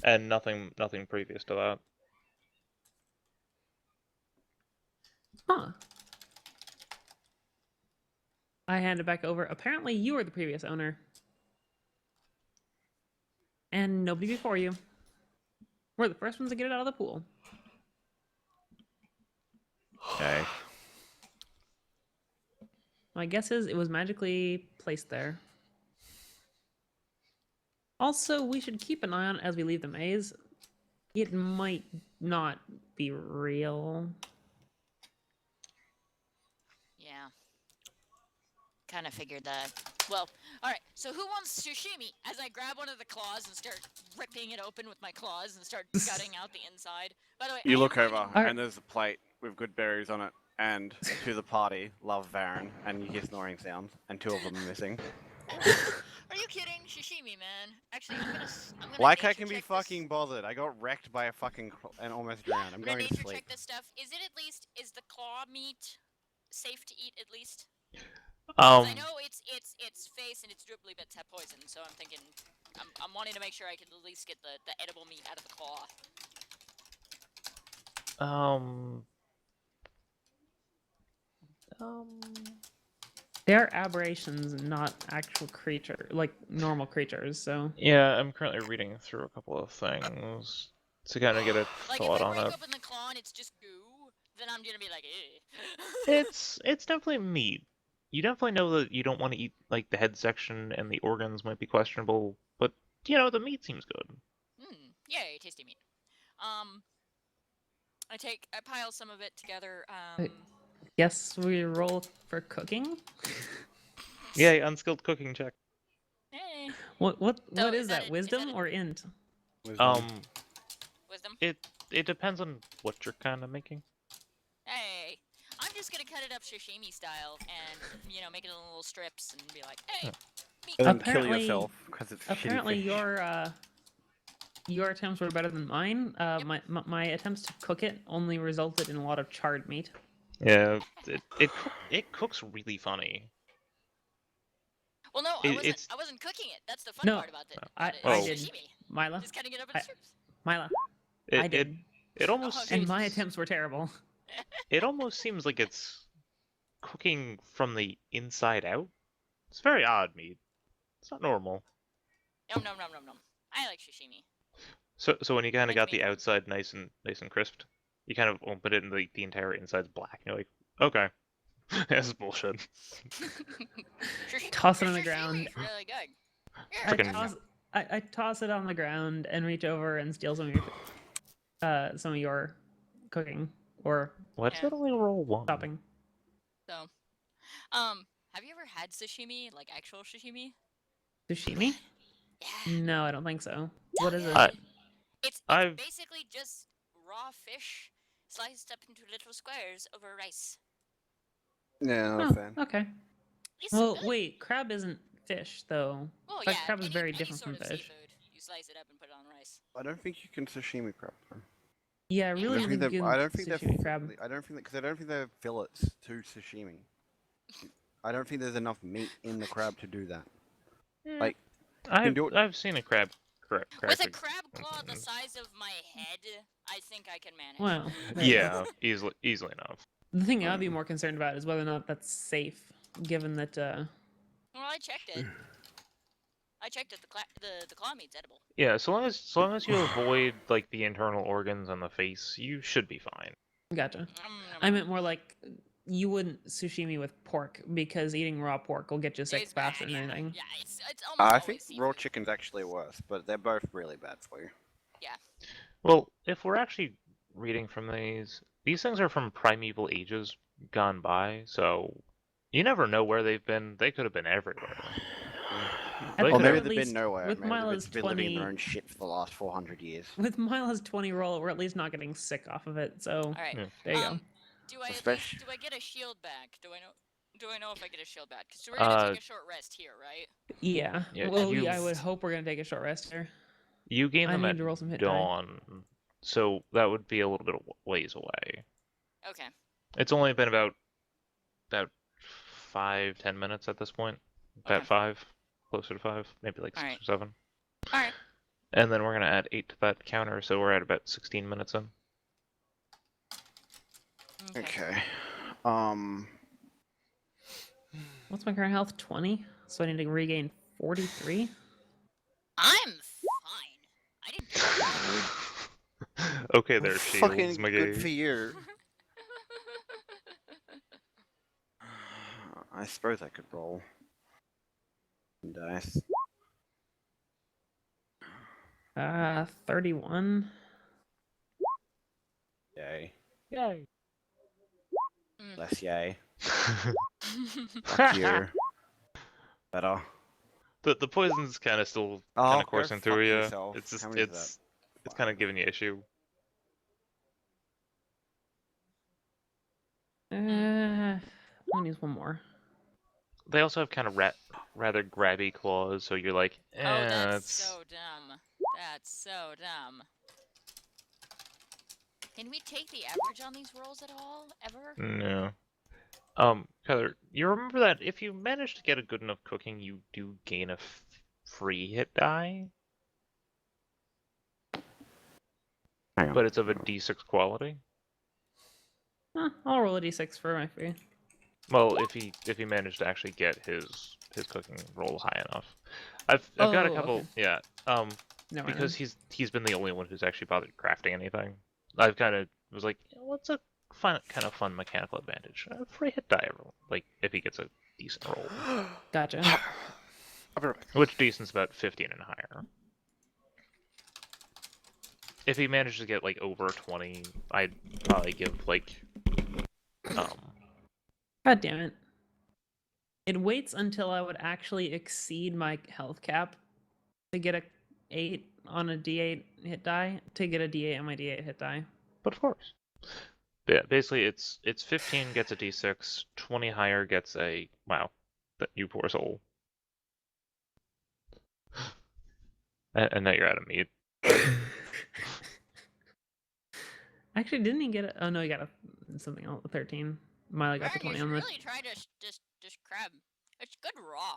And nothing previous to that. Huh. I hand it back over. Apparently, you were the previous owner. And nobody before you. We're the first ones to get it out of the pool. Okay. My guess is it was magically placed there. Also, we should keep an eye on it as we leave the maze. It might not be real. Yeah. Kind of figured that. Well, alright, so who wants sashimi? As I grab one of the claws and start ripping it open with my claws and start gutting out the inside. By the way, You I look am over, eating... and there's a plate with good berries on it, and to the party, love Varen, and you hear snoring sounds, and 2 of them are missing. Are you kidding? Sashimi, man. Actually, I'm gonna Like I nature can be check fucking this. bored. I got wrecked by a fucking and almost drowned. I'm I'm gonna going to nature sleep. check this stuff. Is the claw meat safe to eat at least? I know its face and its dribbly bits have poison, so I'm thinking I'm wanting to make sure I can at least get the edible meat out of the claw. They're aberrations, not actual creature, like normal creatures. So yeah, I'm currently reading through a couple of things to kind of get a like thought if I on break it. open the claw and it's just goo, then I'm gonna be like, It's definitely meat. You definitely know that you don't want to eat like the head section and the organs might be questionable, but you know the meat seems good. Yay, tasty meat. I pile some of it together. yes, we roll for cooking. Yeah, unskilled cooking check. Hey. What So is that? Wisdom or int? Wisdom. Wisdom. It depends on what you're kind of making. Hey, I'm just gonna cut it up sashimi style and make it in little strips and be like, hey, meat. And then kill Apparently- yourself because it's Apparently, shitty fish. your attempts were better than mine. Yep. My attempts to cook it only resulted in a lot of charred meat. Yeah, it cooks really funny. Well, no, I wasn't cooking it. That's the fun No, part about it. I did. Sashimi. Mila, Just cutting it up in strips. Mila, I did. It almost And my attempts were terrible. It almost seems like it's cooking from the inside out. It's very odd meat. It's not normal. Nom nom nom nom nom. I like sashimi. So when you kind of got the meat. outside nice and crisped, you kind of open it and the entire inside's black. And you're like, okay, this is bullshit. Toss it on the ground. Really good. I toss it on the ground and reach over and steal some of your cooking or What's that only roll 1? So, chopping. have you ever had sashimi, like actual sashimi? Sushimi? Yeah. No, I don't think so. What is it? It's basically just raw fish sliced up into little squares over rice. Yeah, not a fan. Okay. It's Well, good. wait, crab isn't fish, though. Well, Like, yeah, crab is very any different sort from of fish. seafood, you slice it up and put it on rice. I don't think you can sashimi crab. Though. Yeah, really, I don't think sushi crab. I don't think they're fillets to sashimi. I don't think there's enough meat in the crab to do that. Like, I've seen a crab. With a crab claw the size of my head, I think I can manage. Well, yeah, easily enough. the thing I'd be more concerned about is whether or not that's safe, given that. Well, I checked it. I checked it. The claw meat's edible. Yeah, so long as you avoid like the internal organs and the face, you should be fine. Gotcha. I meant more like you wouldn't sashimi with pork because eating raw pork will get you sick faster than anything. Yeah, it's almost I think seafood. raw chicken's actually worse, but they're both really bad for you. Yeah. Well, if we're actually reading from these things are from primeval ages gone by, so you never know where they've been. They could have been everywhere. Or maybe they've been nowhere. With Maybe Mila's they've been living in 20 their own shit for the last 400 years. With Mila's 20 roll, we're at least not getting sick off of it. So Alright. there you go. Do I get a shield back? Do I know if I get a shield back? Because we're gonna take a short rest here, right? Yeah. Well, I would hope we're gonna take a short rest here. You gain them at to roll some hit dawn, so that would be a little bit of ways away. Okay. It's only been about 5-10 minutes at this point. About 5, closer to 5, maybe like 6 or 7. All right. And then we're gonna add 8 to that counter, so we're at about 16 minutes in. Okay. What's my current health? 20. So I need to regain 43. I'm fine. I didn't do that. Okay, Well, there, Shields, fucking good for McGee. you. I suppose I could roll dice. 31. Yay. Yay. Less yay. Fuck you. Better. The poison's kind of still Oh, kind of go coursing fuck through you. yourself. It's just How many is it's kind of giving you issue. I'm gonna use one more. They also have kind of rather grabby claws, so you're like, Oh, that's it's so dumb. That's so dumb. Can we take the average on these rolls at all? Ever? no. Kyler, you remember that if you manage to get a good enough cooking, you do gain a free hit die, Hang on. but it's of a D6 quality. I'll roll a d6 for my free. Well, if he managed to actually get his cooking roll high enough, I've got a Oh, couple. okay. Yeah. Never mind Because then. he's been the only one who's actually bothered crafting anything. I've kind of was like, what's a kind of fun mechanical advantage? A free hit die, like if he gets a decent roll, Gotcha. I'll be right back. which decent's about 15 and higher. If he manages to get like over 20, I'd probably give like God damn it. It waits until I would actually exceed my health cap to get a 8 on a d8 hit die to get a d8 on my d8 hit die. But of course. But yeah, basically it's 15 gets a d6, 20 higher gets a wow, that you poor soul. And now you're out of meat. Actually, didn't he get a... Oh, no, he got a something else, a 13. Miley got the Greg 20 is on this. really trying to just crab. It's good raw.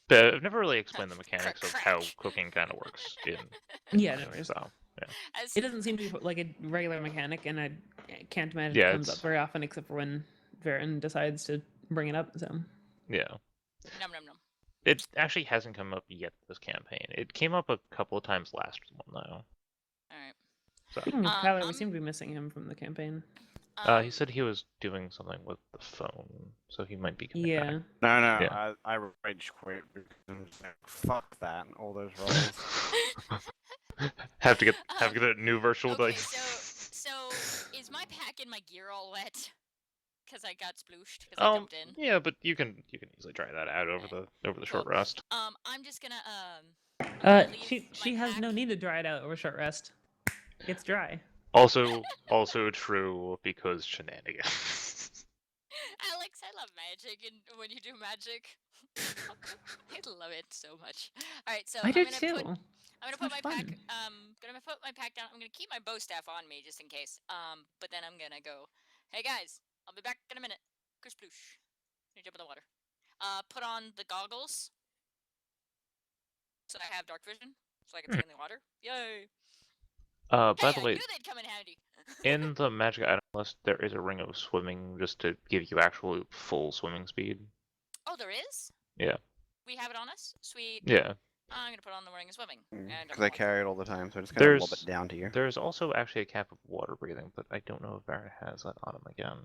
But I've never really explained the mechanics of how Crack. cooking kind of works in Yeah, no anime, worries. so yeah. As It doesn't seem to be like a regular mechanic, and I can't imagine Yeah, it comes it's- up very often, except for when Varen decides to bring it up. So Yeah. num num num. It actually hasn't come up yet this campaign. It came up a couple of times last one though. Alright. So Kyler, we seem to be missing him from the campaign. he said he was doing something with the phone, so he might be coming Yeah. back. No, Yeah. I rage quit because I'm just like, fuck that, all those rolls. have to get a new virtual Okay, dice. so is my pack and my gear all wet? Because I got splooshed because I jumped in. Yeah, but you can easily try that out over the short Cool. rest. I'm just gonna leave She my has pack. no need to dry it out over short rest. It's dry. Also true because shenanigans. Alex, I love magic, and when you do magic, I love it so much. All right, so I do I'm gonna too. put I'm gonna It's put much my pack. fun. Gonna put my pack down. I'm gonna keep my bow staff on me just in case. But then I'm gonna go. Hey guys, I'll be back in a minute. Kersploosh. Gonna jump in the water. Put on the goggles. So I have dark vision, so I can see in the water. Yay! By Hey, the I way, knew they'd come in handy. in the magic item list, there is a ring of swimming just to give you actual full swimming speed. Oh, there is. Yeah. We have it on us. Sweet. Yeah. I'm gonna put on the ring of swimming. And Because I carry it all the time, so I just kind of lob There's it down to you. there's also actually a cap of water breathing, but I don't know if Baron has that on him again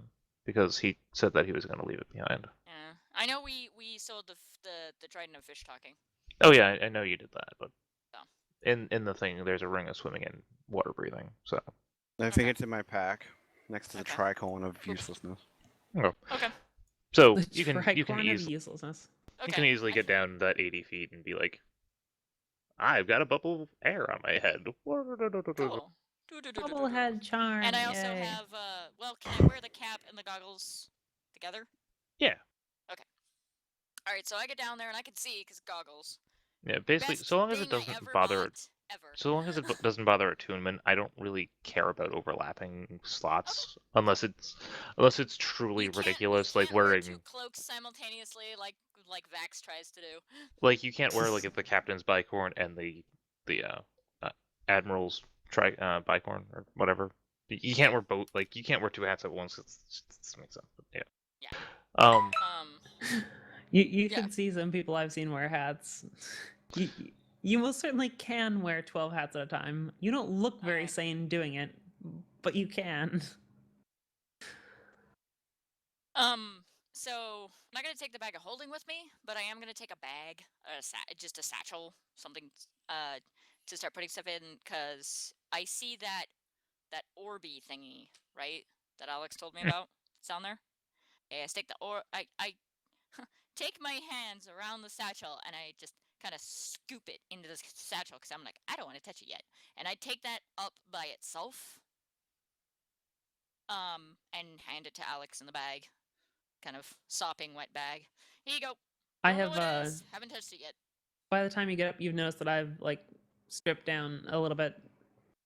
because he said that he was going to leave it behind. Yeah, I know we sold the trident of fish talking. Oh yeah, I know you did that, but Oh. in the thing there's a ring of swimming and water breathing. So I think it's in my pack, next to the Okay. tricorn of uselessness. Okay. so The you can tricorn of easily uselessness. you can easily get down that 80 feet and be like, I've got a bubble of air on my head. Cool. Bubblehead charm. And I also yay. have well, can I wear the cap and the goggles together? Yeah. All right, so I get down there and I can see because goggles. Yeah, basically, Best so long as it thing I doesn't ever bother bought, ever. So long as it doesn't bother attunement, I don't really care about overlapping slots unless it's truly You can't- ridiculous, you like can't wear wearing. two cloaks simultaneously, like like Vax tries to do. Like you can't wear like the captain's bicorn and the admiral's bicorn or whatever. You can't wear both. Like you can't wear two hats at once. It makes sense. But yeah. Yeah. Um. You Yeah. can see some people I've seen wear hats. You most certainly can wear 12 hats at a time. You don't look very Alright. sane doing it, but you can. So I'm not gonna take the bag of holding with me, but I am gonna take a bag, just a satchel, something, to start putting stuff in, cause I see that orby thingy, right? That Alex told me about. It's down there. Okay, I stick the I take my hands around the satchel and I just kind of scoop it into the satchel because I'm like, I don't want to touch it yet, and I take that up by itself, and hand it to Alex in the bag. Kind of sopping wet bag. Here you go. I Don't know have what it is. Haven't touched it yet. by the time you get up, you've noticed that I've like stripped down a little bit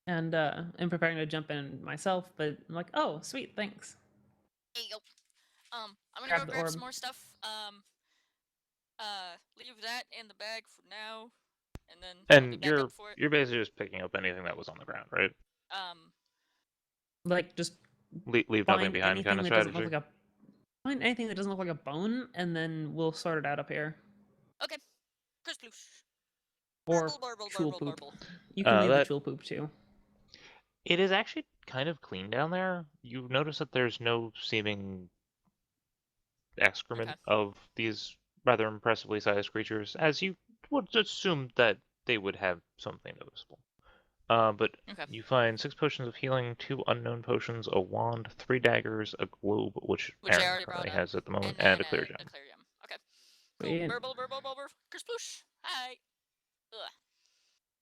and am preparing to jump in myself, but I'm like, oh, sweet, thanks. There you go. I'm gonna Grab go the grab orb. some more stuff. Leave that in the bag for now, and then I'll be And back up for it. you're basically just picking up anything that was on the ground, right? Like just Leave nothing find behind anything kind of that doesn't strategy. look like find anything that doesn't look like a bone, and then we'll sort it out up here. Okay. Kersloosh. Or Burble, chul burble, poop. burble. You can leave the That chul poop too. it is actually kind of clean down there. You notice that there's no seeming excrement Okay. of these rather impressively sized creatures, as you would assume that they would have something noticeable. But Okay. you find 6 potions of healing, 2 unknown potions, a wand, 3 daggers, a globe, which I Aaron already brought currently up, has at the moment, and then and a clear gem. a clear gem. Okay. Cool. Sweet. Burble, burble, burble. Kersploosh. Hi. Ugh.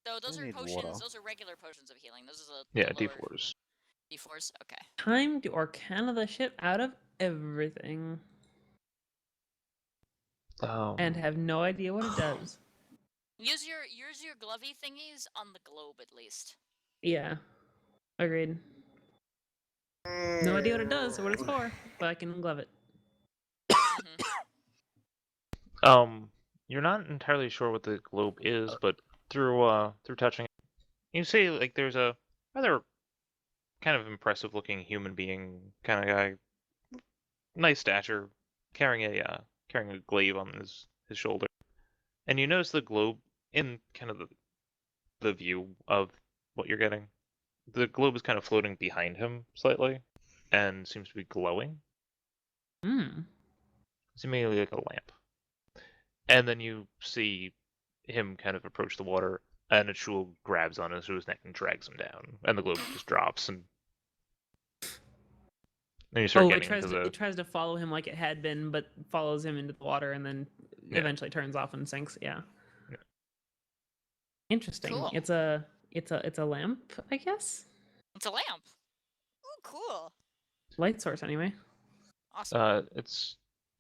So those I are need potions. water. Those are regular potions of healing. Those are Yeah, the lower D4s. D4s. Okay. Time to Arcana the shit out of everything. And have no idea what it does. Use your glovey thingies on the globe at least. Yeah. Agreed. No idea what it does or what it's for, but I can glove it. You're not entirely sure what the globe is, but through touching it, you see like there's a rather kind of impressive looking human being kind of guy, nice stature, carrying a glaive on his shoulder, and you notice the globe in kind of the view of what you're getting. The globe is kind of floating behind him slightly, and seems to be glowing. Seemingly like a lamp. And then you see him kind of approach the water, and a Chul grabs on his neck and drags him down, and the globe just drops, and then you start getting into the. It tries to follow him like it had been, but follows him into the water and then eventually turns off and sinks. Yeah. Interesting. Cool. It's a lamp, I guess. It's a lamp. Ooh, cool. Light source, anyway. Awesome.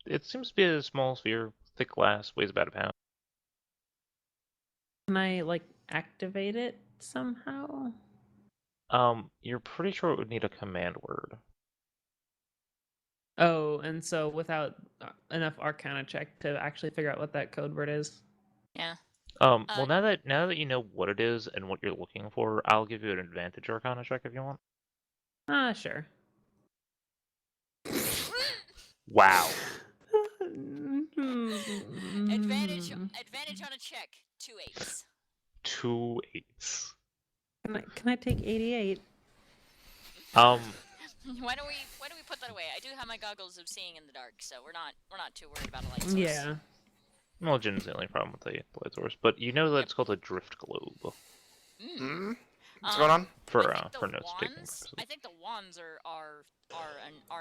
It seems to be a small sphere, thick glass, weighs about a pound. Can I like activate it somehow? You're pretty sure it would need a command word. Oh, and so without enough Arcana check to actually figure out what that code word is. Yeah. Well, now that you know what it is and what you're looking for, I'll give you an advantage Arcana check if you want. Sure. Advantage Wow. on a check. 2 8s. 2 8s. Can I take 88? Why don't we put that away? I do have my goggles of seeing in the dark, so we're not too worried about a light source. Yeah. Well, Jin's the only problem with the light source, but you know that it's called a drift globe. What's going on? For notes taking purposes. I think the wands are our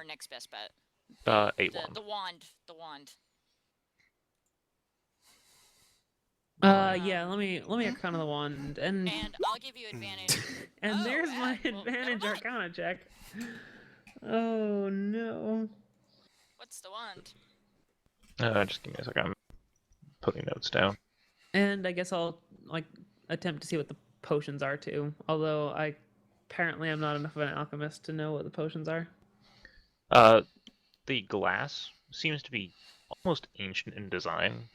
next best bet. 8 wand. The wand. Yeah, let me Arcana the wand and I'll give you advantage. and there's my advantage Arcana check. Oh no. What's the wand? Just give me a second. I'm putting notes down. And I guess I'll like attempt to see what the potions are too. Although apparently I'm not enough of an alchemist to know what the potions are. The glass seems to be almost ancient in design.